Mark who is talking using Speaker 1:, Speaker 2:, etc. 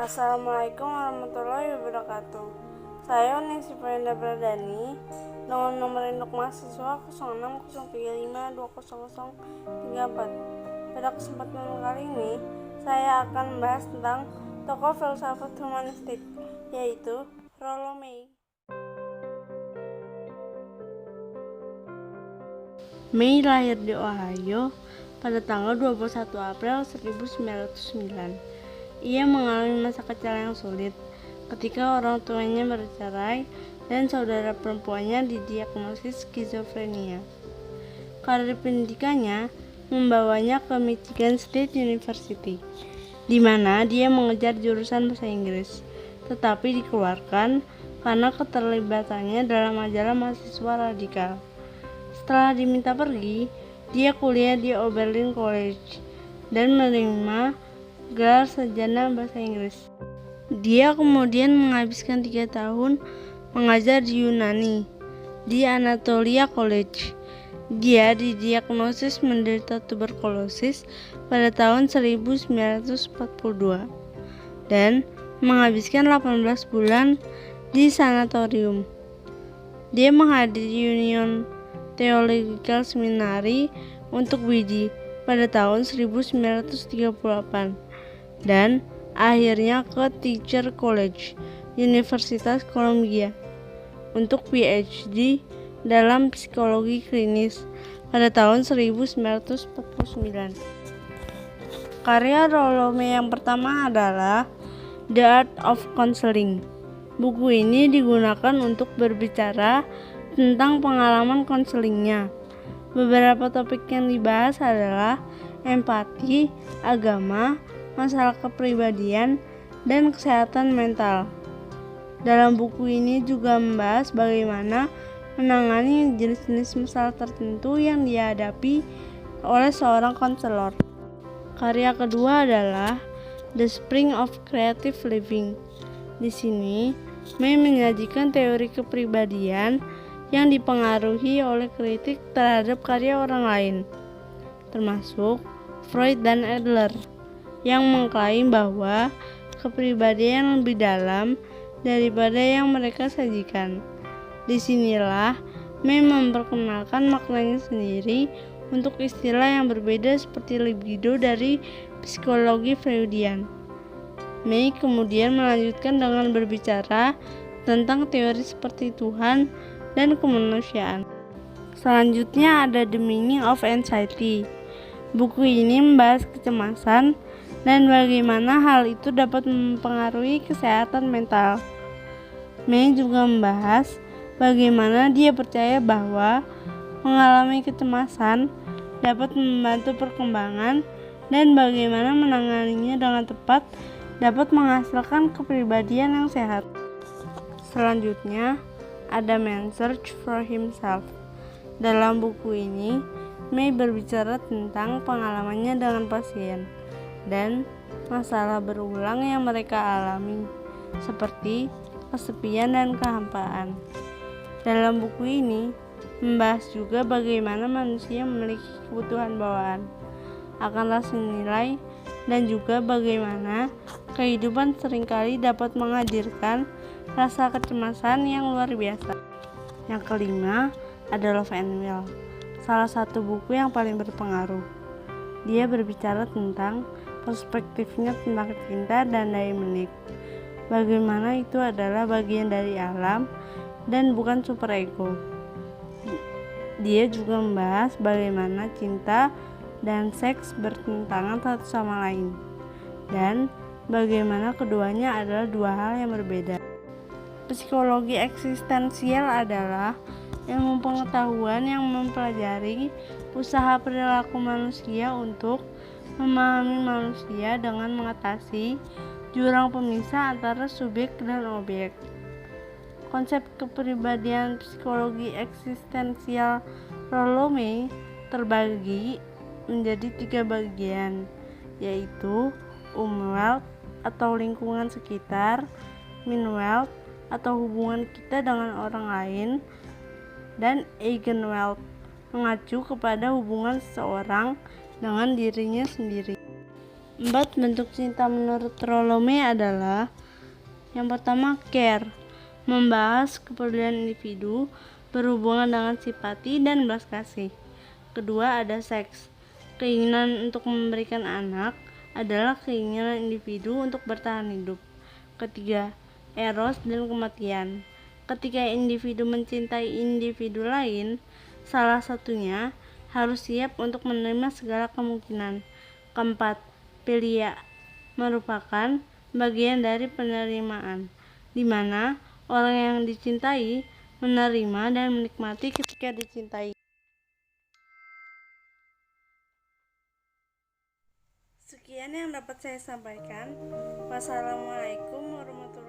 Speaker 1: Assalamualaikum warahmatullahi wabarakatuh. Saya Unisy Ferinda Pradani dengan nomor induk mahasiswa 0603520034. Pada kesempatan kali ini, saya akan membahas tentang tokoh filsafat humanistik, yaitu Rollo May. May lahir di Ohio pada tanggal 21 April 1909. Ia mengalami masa kecil yang sulit ketika orang tuanya bercerai dan saudara perempuannya didiagnosis skizofrenia. Karir pendidikannya membawanya ke Michigan State University, di mana dia mengejar jurusan bahasa Inggris, tetapi dikeluarkan karena keterlibatannya dalam majalah mahasiswa radikal. Setelah diminta pergi, dia kuliah di Oberlin College dan menerima gelar sarjana bahasa Inggris. Dia kemudian menghabiskan 3 tahun mengajar di Yunani di Anatolia College. Dia didiagnosis menderita tuberkulosis pada tahun 1942 dan menghabiskan 18 bulan di sanatorium. Dia menghadiri Union Theological Seminary untuk Widi pada tahun 1938 dan akhirnya ke Teacher College, Universitas Columbia, untuk PhD dalam psikologi klinis pada tahun 1949. Karya Rollo May yang pertama adalah The Art of Counseling. Buku ini digunakan untuk berbicara tentang pengalaman konselingnya. Beberapa topik yang dibahas adalah empati, agama, masalah kepribadian, dan kesehatan mental. Dalam buku ini juga membahas bagaimana menangani jenis-jenis masalah tertentu yang dihadapi oleh seorang konselor. Karya kedua adalah The Spring of Creative Living. Di sini, May menyajikan teori kepribadian yang dipengaruhi oleh kritik terhadap karya orang lain, termasuk Freud dan Adler, yang mengklaim bahwa kepribadian lebih dalam daripada yang mereka sajikan. Disinilah May memperkenalkan maknanya sendiri untuk istilah yang berbeda seperti libido dari psikologi Freudian. May kemudian melanjutkan dengan berbicara tentang teori seperti Tuhan dan kemanusiaan. Selanjutnya ada The Meaning of Anxiety. Buku ini membahas kecemasan dan bagaimana hal itu dapat mempengaruhi kesehatan mental. May juga membahas bagaimana dia percaya bahwa mengalami kecemasan dapat membantu perkembangan dan bagaimana menanganinya dengan tepat dapat menghasilkan kepribadian yang sehat. Selanjutnya, ada Man's Search for Himself. Dalam buku ini, May berbicara tentang pengalamannya dengan pasien dan masalah berulang yang mereka alami, seperti kesepian dan kehampaan. Dalam buku ini, membahas juga bagaimana manusia memiliki kebutuhan bawaan akan rasa nilai dan juga bagaimana kehidupan seringkali dapat menghadirkan rasa kecemasan yang luar biasa. Yang kelima ada Love and Will, salah satu buku yang paling berpengaruh. Dia berbicara tentang perspektifnya tentang cinta dan dynamic, bagaimana itu adalah bagian dari alam dan bukan superego. Dia juga membahas bagaimana cinta dan seks bertentangan satu sama lain dan bagaimana keduanya adalah dua hal yang berbeda. Psikologi eksistensial adalah ilmu pengetahuan yang mempelajari usaha perilaku manusia untuk memahami manusia dengan mengatasi jurang pemisah antara subjek dan objek. Konsep kepribadian psikologi eksistensial Rollo May terbagi menjadi 3 bagian, yaitu Umwelt atau lingkungan sekitar, Minwelt atau hubungan kita dengan orang lain, dan Eigenwelt mengacu kepada hubungan seseorang dengan dirinya sendiri. 4 bentuk cinta menurut Rolome adalah: yang pertama, care, membahas kepedulian individu berhubungan dengan simpati dan belas kasih. Kedua, ada seks. Keinginan untuk memberikan anak adalah keinginan individu untuk bertahan hidup. Ketiga, eros dan kematian. Ketika individu mencintai individu lain, salah satunya harus siap untuk menerima segala kemungkinan. Keempat, philia, merupakan bagian dari penerimaan, di mana orang yang dicintai menerima dan menikmati ketika dicintai. Sekian yang dapat saya sampaikan. Wassalamualaikum warahmatullahi wabarakatuh.